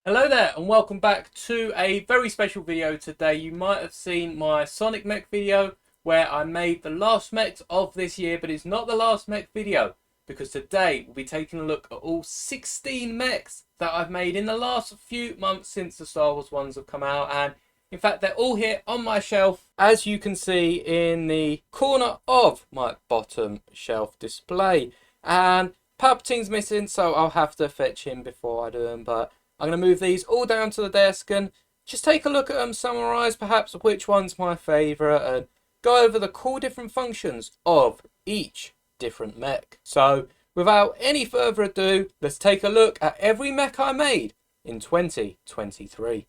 Hello there and welcome back to a very special video today. You might have seen my Sonic Mech video where I made the last mechs of this year, but it's not the last mech video because today we'll be taking a look at all 16 mechs that I've made in the last few months since the Star Wars ones have come out, and in fact they're all here on my shelf, as you can see in the corner of my bottom shelf display. And Palpatine's missing, so I'll have to fetch him before I do them, but I'm going to move these all down to the desk and just take a look at them, summarise perhaps which one's my favourite, and go over the cool different functions of each different mech. So without any further ado, let's take a look at every mech I made in 2023.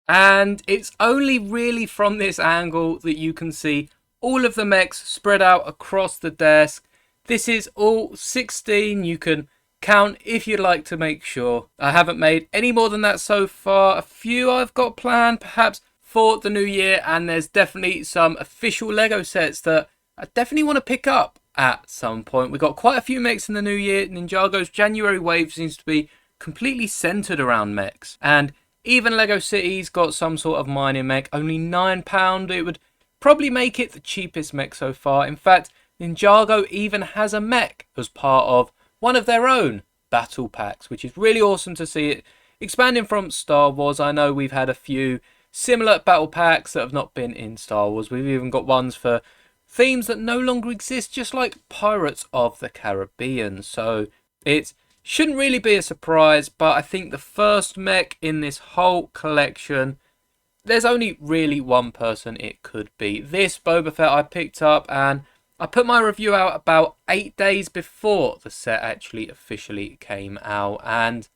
And it's only really from this angle that you can see all of the mechs spread out across the desk. This is all 16. You can count if you'd like to make sure. I haven't made any more than that so far. A few I've got planned perhaps for the new year, and there's definitely some official Lego sets that I definitely want to pick up at some point. We've got quite a few mechs in the new year. Ninjago's January wave seems to be completely centered around mechs, and even Lego City's got some sort of mining mech, only £9. It would probably make it the cheapest mech so far. In fact, Ninjago even has a mech as part of one of their own battle packs, which is really awesome to see it expanding from Star Wars. I know we've had a few similar battle packs that have not been in Star Wars. We've even got ones for themes that no longer exist, just like Pirates of the Caribbean. So it shouldn't really be a surprise, but I think the first mech in this whole collection, there's only really one person it could be. This Boba Fett I picked up, and I put my review out about 8 days before the set actually officially came out, and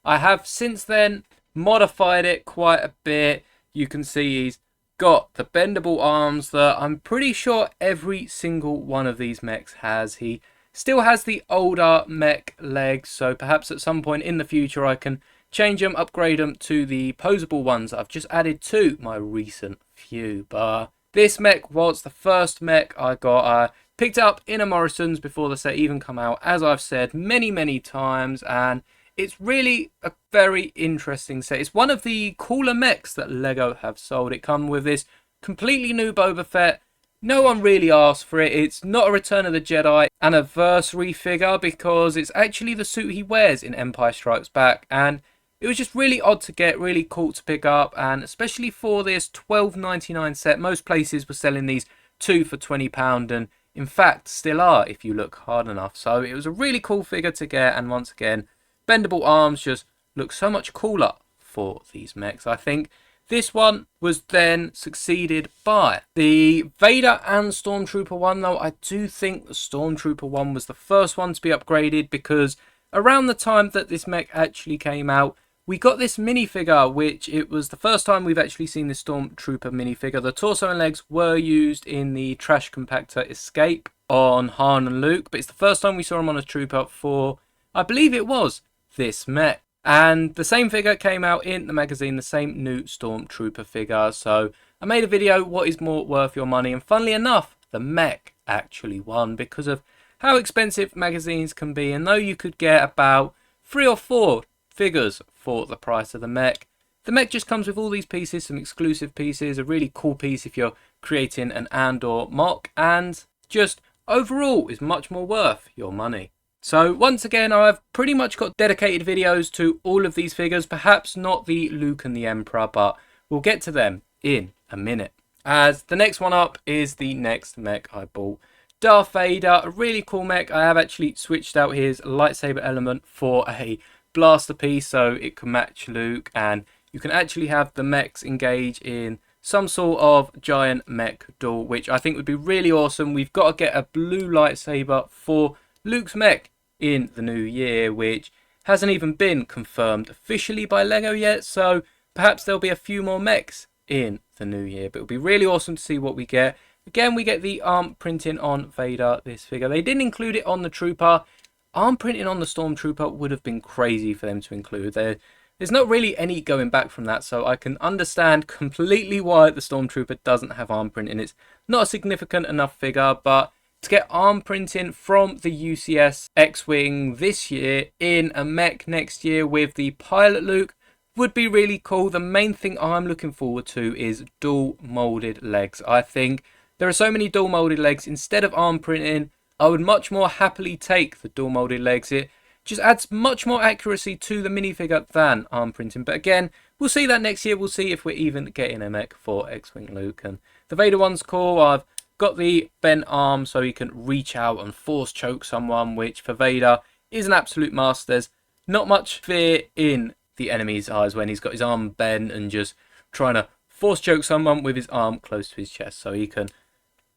I have since then modified it quite a bit. You can see he's got the bendable arms that I'm pretty sure every single one of these mechs has. He still has the older mech legs, so perhaps at some point in the future I can change them, upgrade them to the posable ones that I've just added to my recent few. But this mech was the first mech I got. I picked it up in a Morrison's before the set even come out, as I've said many times, and it's really a very interesting set. It's one of the cooler mechs that Lego have sold. It comes with this completely new Boba Fett. No one really asked for it. It's not a Return of the Jedi anniversary figure because it's actually the suit he wears in Empire Strikes Back, and it was just really odd to get, really cool to pick up, and especially for this $12.99 set. Most places were selling these two for £20, and in fact still are if you look hard enough. So it was a really cool figure to get, and once again, bendable arms just look so much cooler for these mechs. I think this one was then succeeded by the Vader and Stormtrooper one, though I do think the Stormtrooper one was the first one to be upgraded, because around the time that this mech actually came out, we got this minifigure, which it was the first time we've actually seen this Stormtrooper minifigure. The torso and legs were used in the Trash Compactor Escape on Han and Luke, but it's the first time we saw him on a trooper for, I believe it was, this mech. And the same figure came out in the magazine, the same new Stormtrooper figure. So I made a video, what is more worth your money? And funnily enough, the mech actually won because of how expensive magazines can be. And though you could get about 3 or 4 figures for the price of the mech just comes with all these pieces, some exclusive pieces, a really cool piece if you're creating an Andor MOC, and just overall is much more worth your money. So once again, I've pretty much got dedicated videos to all of these figures, perhaps not the Luke and the Emperor, but we'll get to them in a minute. As the next one up is the next mech I bought. Darth Vader, a really cool mech. I have actually switched out his lightsaber element for a blaster piece so it can match Luke, and you can actually have the mechs engage in some sort of giant mech duel, which I think would be really awesome. We've got to get a blue lightsaber for Luke's mech in the new year, which hasn't even been confirmed officially by Lego yet, so perhaps there'll be a few more mechs in the new year, but it'll be really awesome to see what we get. Again, we get the arm printing on Vader, this figure. They didn't include it on the Trooper. Arm printing on the Stormtrooper would have been crazy for them to include. There's not really any going back from that, so I can understand completely why the Stormtrooper doesn't have arm printing. It's not a significant enough figure, but to get arm printing from the UCS X-Wing this year in a mech next year with the pilot Luke would be really cool. The main thing I'm looking forward to is dual molded legs. I think there are so many dual molded legs. Instead of arm printing, I would much more happily take the dual molded legs. It just adds much more accuracy to the minifigure than arm printing. But again, we'll see that next year. We'll see if we're even getting a mech for X-Wing Luke. And the Vader one's cool. I've got the bent arm so he can reach out and force choke someone, which for Vader is an absolute must. There's not much fear in the enemy's eyes when he's got his arm bent and just trying to force choke someone with his arm close to his chest, so he can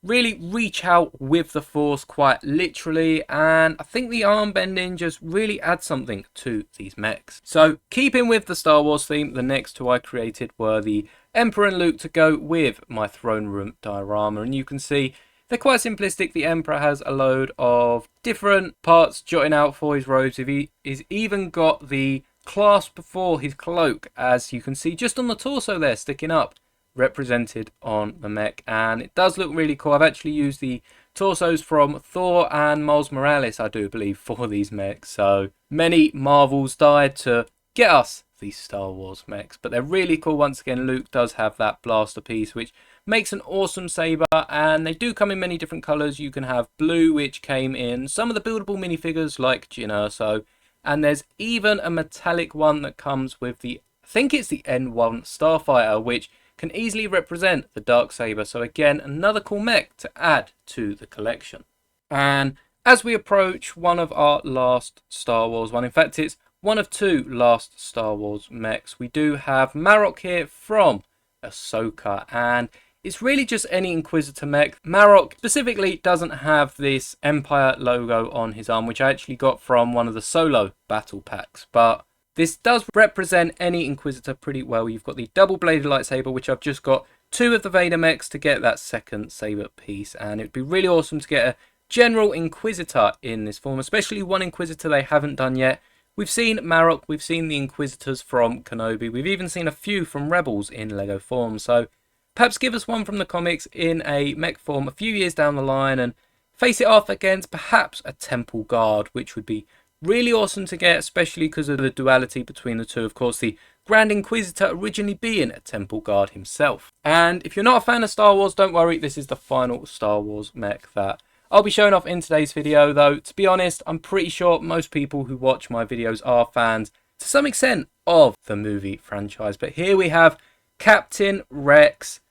really reach out with the force quite literally. And I think the arm bending just really adds something to these mechs. So keeping with the Star Wars theme, the next two I created were the Emperor and Luke to go with my throne room diorama, and you can see they're quite simplistic. The Emperor has a load of different parts jotting out for his robes. He's even got the clasp for his cloak, as you can see just on the torso there sticking up, represented on the mech, and it does look really cool. I've actually used the torsos from Thor and Miles Morales, I do believe, for these mechs. So many Marvels died to get us these Star Wars mechs, but they're really cool. Once again, Luke does have that blaster piece, which makes an awesome saber, and they do come in many different colors. You can have blue, which came in some of the buildable minifigures like Jyn Erso, and there's even a metallic one that comes with the, I think it's the N1 Starfighter, which can easily represent the Darksaber. So again, another cool mech to add to the collection. And as we approach one of our last Star Wars one, in fact it's one of two last Star Wars mechs, we do have Marok here from Ahsoka, and it's really just any Inquisitor mech. Marok specifically doesn't have this Empire logo on his arm, which I actually got from one of the solo battle packs, but this does represent any Inquisitor pretty well. You've got the double-bladed lightsaber, which I've just got two of the Vader mechs to get that second saber piece, and it'd be really awesome to get a General Inquisitor in this form, especially one Inquisitor they haven't done yet. We've seen Marok, we've seen the Inquisitors from Kenobi, we've even seen a few from Rebels in Lego form, so perhaps give us one from the comics in a mech form a few years down the line and face it off against perhaps a Temple Guard, which would be really awesome to get, especially because of the duality between the two. Of course, the Grand Inquisitor originally being a Temple Guard himself. And if you're not a fan of Star Wars, don't worry, this is the final Star Wars mech that I'll be showing off in today's video, though to be honest, I'm pretty sure most people who watch my videos are fans to some extent of the movie franchise. But here we have Captain Rex.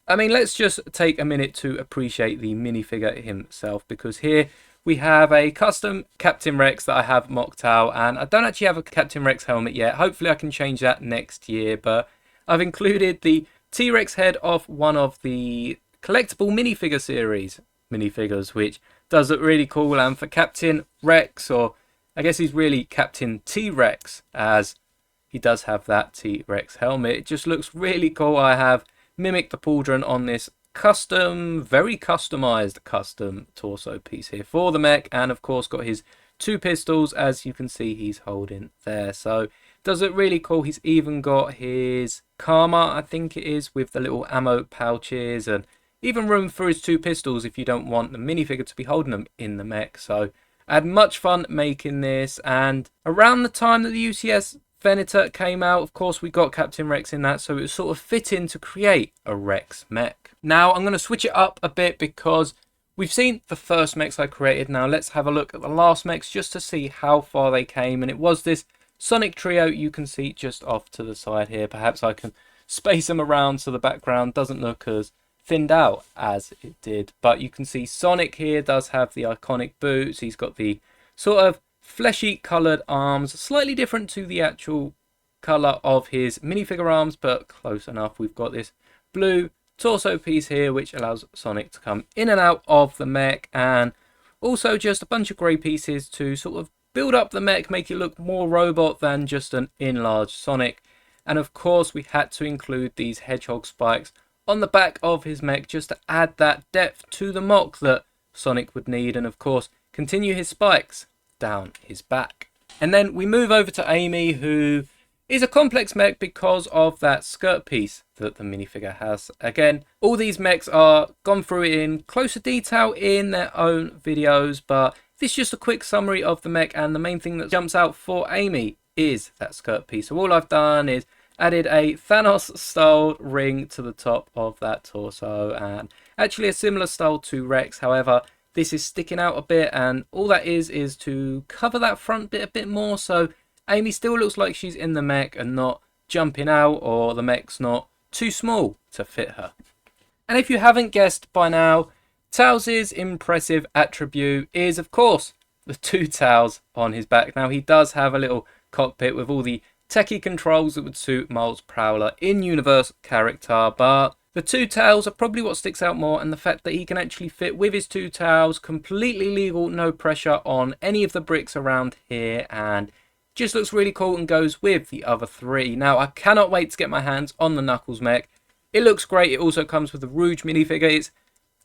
I mean, let's just take a minute to appreciate the minifigure himself, because here we have a custom Captain Rex that I have mocked out, and I don't actually have a Captain Rex helmet yet. Hopefully I can change that next year, but I've included the T-Rex head of one of the collectible minifigure series minifigures, which does look really cool. And for Captain Rex, or I guess he's really Captain T-Rex, as he does have that T-Rex helmet, it just looks really cool. I have mimicked the pauldron on this custom, very customized custom torso piece here for the mech, and of course got his two pistols, as you can see he's holding there. So does it really cool. He's even got his Karma, I think it is, with the little ammo pouches, and even room for his two pistols if you don't want the minifigure to be holding them in the mech. So I had much fun making this, and around the time that the UCS Venator came out, of course we got Captain Rex in that, so it was sort of fitting to create a Rex mech. Now I'm going to switch it up a bit because we've seen the first mechs I created. Now let's have a look at the last mechs just to see how far they came, and it was this Sonic trio you can see just off to the side here. Perhaps I can space them around so the background doesn't look as thinned out as it did, but you can see Sonic here does have the iconic boots. He's got the sort of fleshy coloured arms, slightly different to the actual colour of his minifigure arms, but close enough. We've got this blue torso piece here which allows Sonic to come in and out of the mech, and also just a bunch of grey pieces to sort of build up the mech, make it look more robot than just an enlarged Sonic. And of course we had to include these hedgehog spikes on the back of his mech just to add that depth to the MOC that Sonic would need, and of course continue his spikes down his back. And then we move over to Amy, who is a complex mech because of that skirt piece that the minifigure has. Again, all these mechs are gone through in closer detail in their own videos, but this is just a quick summary of the mech, and the main thing that jumps out for Amy is that skirt piece. So all I've done is added a Thanos styled ring to the top of that torso, and actually a similar style to Rex. However, this is sticking out a bit, and all that is to cover that front bit a bit more, so Amy still looks like she's in the mech and not jumping out, or the mech's not too small to fit her. And if you haven't guessed by now, Tails' impressive attribute is, of course, the two tails on his back. Now, he does have a little cockpit with all the techie controls that would suit Miles Prowler in-universe character, but the two tails are probably what sticks out more, and the fact that he can actually fit with his two tails, completely legal, no pressure on any of the bricks around here, and just looks really cool and goes with the other three. Now, I cannot wait to get my hands on the Knuckles mech. It looks great. It also comes with the Rouge minifigure. It's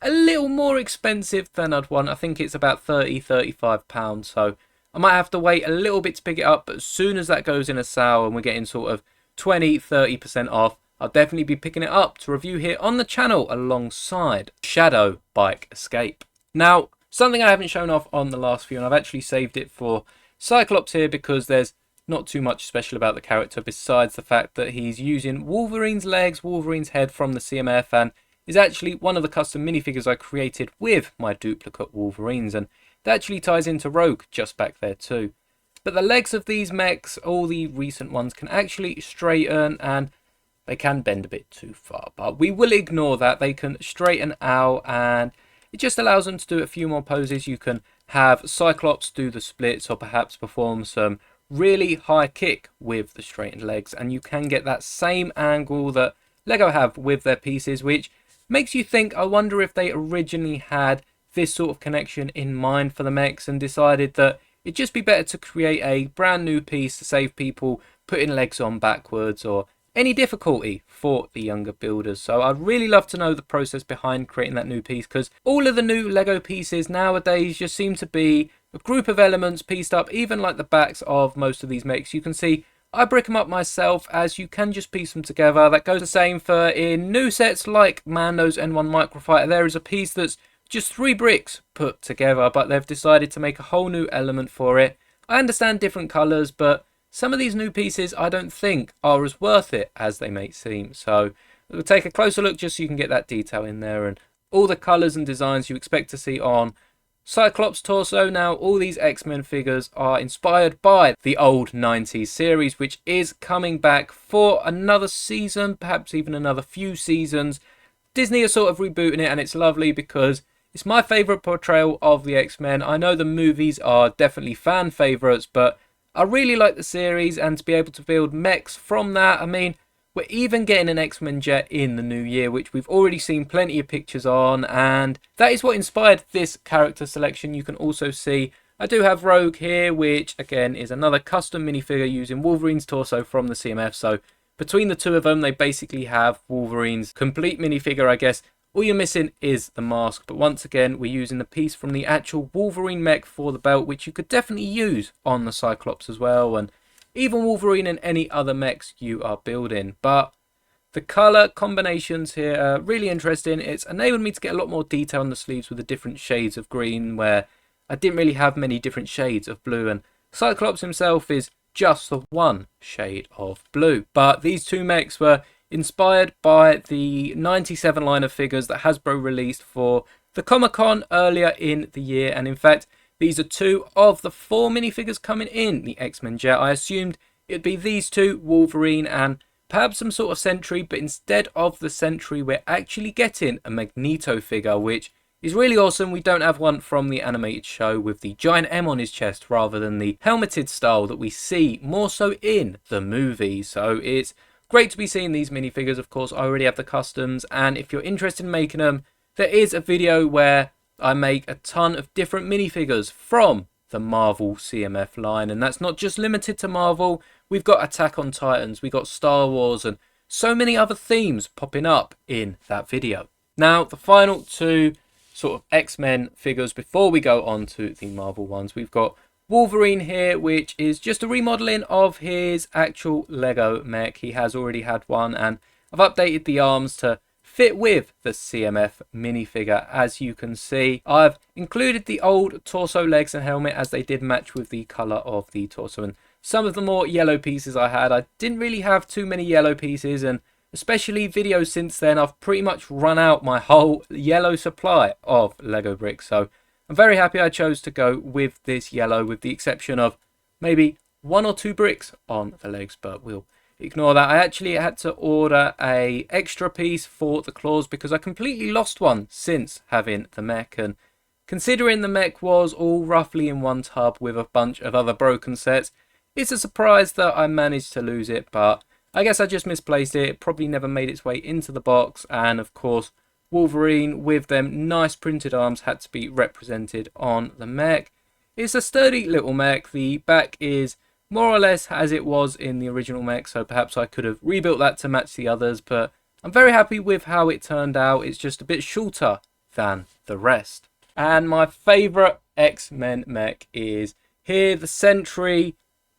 a little more expensive than I'd want. I think it's about £30–35, so I might have to wait a little bit to pick it up, but as soon as that goes in a sale and we're getting sort of 20–30% off, I'll definitely be picking it up to review here on the channel alongside Shadow Bike Escape. Now, something I haven't shown off on the last few, and I've actually saved it for Cyclops here because there's not too much special about the character besides the fact that he's using Wolverine's legs, Wolverine's head from the CMF, and is actually one of the custom minifigures I created with my duplicate Wolverines, and that actually ties into Rogue just back there too. But the legs of these mechs, all the recent ones, can actually straighten, and they can bend a bit too far, but we will ignore that. They can straighten out, and it just allows them to do a few more poses. You can have Cyclops do the splits, or perhaps perform some really high kick with the straightened legs, and you can get that same angle that Lego have with their pieces, which makes you think, I wonder if they originally had this sort of connection in mind for the mechs and decided that it'd just be better to create a brand new piece to save people putting legs on backwards or any difficulty for the younger builders. So I'd really love to know the process behind creating that new piece, because all of the new Lego pieces nowadays just seem to be a group of elements pieced up, even like the backs of most of these mechs. You can see I brick them up myself, as you can just piece them together. That goes the same for in new sets like Mando's N1 Microfighter. There is a piece that's just 3 bricks put together, but they've decided to make a whole new element for it. I understand different colours, but some of these new pieces I don't think are as worth it as they may seem. So we'll take a closer look just so you can get that detail in there, and all the colours and designs you expect to see on Cyclops torso. Now, all these X-Men figures are inspired by the old 90s series, which is coming back for another season, perhaps even another few seasons. Disney are sort of rebooting it, and it's lovely because it's my favourite portrayal of the X-Men. I know the movies are definitely fan favourites, but I really like the series, and to be able to build mechs from that, I mean, we're even getting an X-Men jet in the new year, which we've already seen plenty of pictures on, and that is what inspired this character selection. You can also see I do have Rogue here, which again is another custom minifigure using Wolverine's torso from the CMF. So between the two of them, they basically have Wolverine's complete minifigure, I guess. All you're missing is the mask, but once again, we're using the piece from the actual Wolverine mech for the belt, which you could definitely use on the Cyclops as well, and even Wolverine and any other mechs you are building. But the colour combinations here are really interesting. It's enabled me to get a lot more detail on the sleeves with the different shades of green, where I didn't really have many different shades of blue, and Cyclops himself is just the one shade of blue. But these two mechs were inspired by the 97 line of figures that Hasbro released for the Comic-Con earlier in the year, and in fact these are 2 of the 4 minifigures coming in the X-Men jet. I assumed it'd be these 2, Wolverine and perhaps some sort of Sentry, but instead of the Sentry we're actually getting a Magneto figure, which is really awesome. We don't have one from the animated show with the giant M on his chest rather than the helmeted style that we see more so in the movie. So it's great to be seeing these minifigures. Of course, I already have the customs, and if you're interested in making them, there is a video where I make a ton of different minifigures from the Marvel CMF line, and that's not just limited to Marvel. We've got Attack on Titans, we've got Star Wars, and so many other themes popping up in that video. Now, the final 2 sort of X-Men figures before we go on to the Marvel ones. We've got Wolverine here, which is just a remodeling of his actual Lego mech. He has already had one, and I've updated the arms to fit with the CMF minifigure. As you can see, I've included the old torso, legs and helmet as they did match with the colour of the torso and some of the more yellow pieces I had. I didn't really have too many yellow pieces, and especially videos since then, I've pretty much run out my whole yellow supply of Lego bricks. So I'm very happy I chose to go with this yellow, with the exception of maybe 1 or 2 bricks on the legs, but we'll ignore that. I actually had to order a extra piece for the claws because I completely lost one since having the mech, and considering the mech was all roughly in one tub with a bunch of other broken sets, it's a surprise that I managed to lose it, but I guess I just misplaced it. It probably never made its way into the box, and of course Wolverine with them nice printed arms had to be represented on the mech. It's a sturdy little mech. The back is more or less as it was in the original mech, so perhaps I could have rebuilt that to match the others, but I'm very happy with how it turned out. It's just a bit shorter than the rest. And my favourite X-Men mech is here, the Sentry.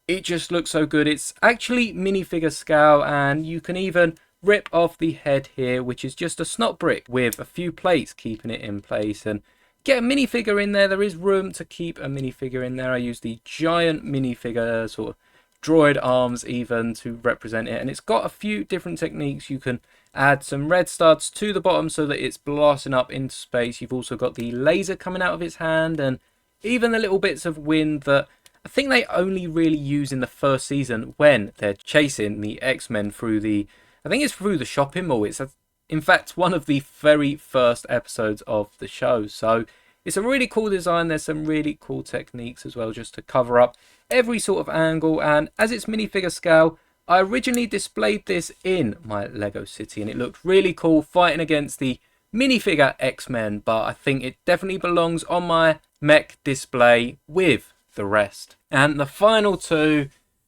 It just looks so good. It's actually minifigure scale, and you can even rip off the head here, which is just a snot brick with a few plates keeping it in place, and get a minifigure in there. There is room to keep a minifigure in there. I use the giant minifigure sort of droid arms even to represent it, and it's got a few different techniques. You can add some red studs to the bottom so that it's blasting up into space. You've also got the laser coming out of its hand, and even the little bits of wind that I think they only really use in the first season when they're chasing the X-Men through the, I think it's through the shopping mall. It's in fact one of the very first episodes of the show. So it's a really cool design. There's some really cool techniques as well, just to cover up every sort of angle. And as it's minifigure scale, I originally displayed this in my Lego City, and it looked really cool fighting against the minifigure X-Men, but I think it definitely belongs on my mech display with the rest. And the final two,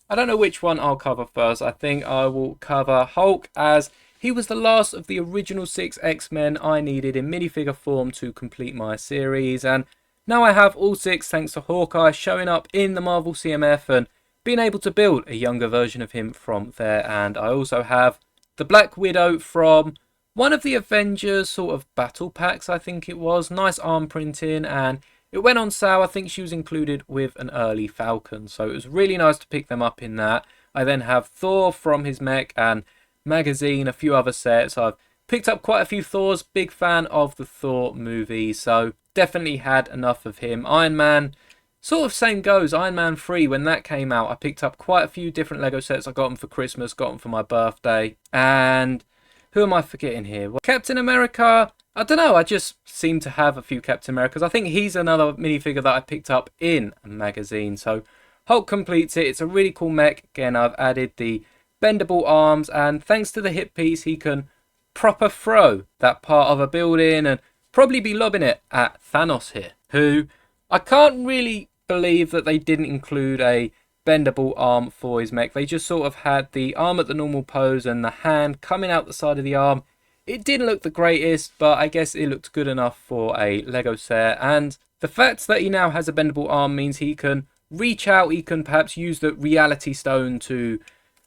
I don't know which one I'll cover first. I think I will cover Hulk, as he was the last of the original 6 X-Men I needed in minifigure form to complete my series, and now I have all 6 thanks to Hawkeye showing up in the Marvel CMF and being able to build a younger version of him from there. And I also have the Black Widow from one of the Avengers sort of battle packs, I think it was. Nice arm printing, and it went on sale. I think she was included with an early Falcon, so it was really nice to pick them up in that. I then have Thor from his mech and magazine, a few other sets. I've picked up quite a few Thors, big fan of the Thor movie, so definitely had enough of him. Iron Man, sort of same goes. Iron Man 3, when that came out, I picked up quite a few different Lego sets. I got them for Christmas, got them for my birthday. And who am I forgetting here? Well, Captain America, I don't know, I just seem to have a few Captain Americas. I think he's another minifigure that I picked up in a magazine. So Hulk completes it. It's a really cool mech. Again, I've added the bendable arms, and thanks to the hip piece, he can proper throw that part of a building and probably be lobbing it at Thanos here, who I can't really believe that they didn't include a bendable arm for his mech. They just sort of had the arm at the normal pose and the hand coming out the side of the arm. It didn't look the greatest, but I guess it looked good enough for a Lego set. And the fact that he now has a bendable arm means he can reach out. He can perhaps use the reality stone to,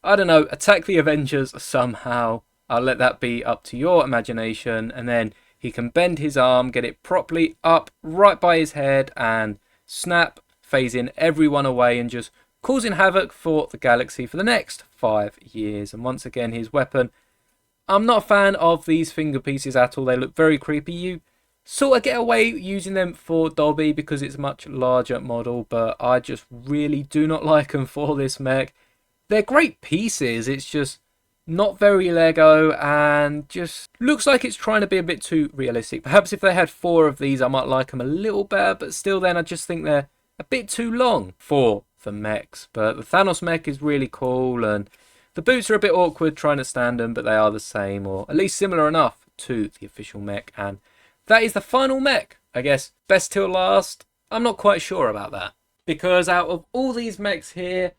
I don't know, attack the Avengers somehow. I'll let that be up to your imagination. And then he can bend his arm, get it properly up right by his head, and snap, phasing everyone away and just causing havoc for the galaxy for the next 5 years. And once again, his weapon, I'm not a fan of these finger pieces at all. They look very creepy. You sort of get away using them for Dobby because it's a much larger model, but I just really do not like them for this mech. They're great pieces. It's just not very Lego and just looks like it's trying to be a bit too realistic. Perhaps if they had 4 of these, I might like them a little better, but still then I just think they're a bit too long for the mechs. But the Thanos mech is really cool, and the boots are a bit awkward trying to stand them, but they are the same, or at least similar enough to the official mech. And that is the final mech. I guess best till last, I'm not quite sure about that, because out of all these mechs here,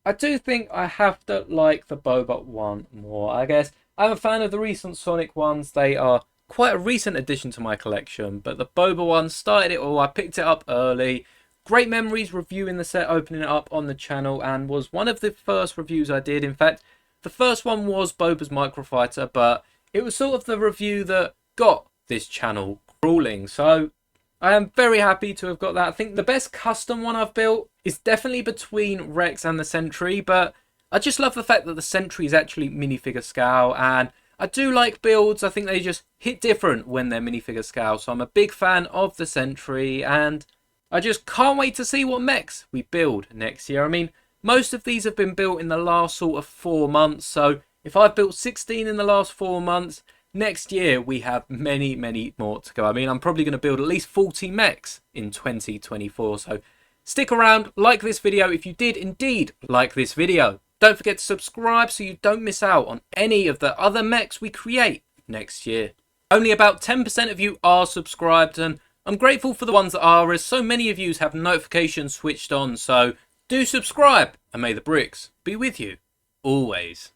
I do think I have to like the Boba one more. I guess I'm a fan of the recent Sonic ones. They are quite a recent addition to my collection, but the Boba one started it all. I picked it up early. Great memories reviewing the set, opening it up on the channel, and was one of the first reviews I did. In fact, the first one was Boba's Microfighter, but it was sort of the review that got this channel crawling. So I am very happy to have got that. I think the best custom one I've built is definitely between Rex and the Sentry, but I just love the fact that the Sentry is actually minifigure scale, and I do like builds. I think they just hit different when they're minifigure scale, so I'm a big fan of the Sentry, and I just can't wait to see what mechs we build next year. I mean, most of these have been built in the last sort of 4 months, so if I've built 16 in the last 4 months, next year we have many, many more to go. I mean, I'm probably going to build at least 40 mechs in 2024, so stick around, like this video if you did indeed like this video. Don't forget to subscribe so you don't miss out on any of the other mechs we create next year. Only about 10% of you are subscribed, and I'm grateful for the ones that are, as so many of you have notifications switched on, so do subscribe, and may the bricks be with you always.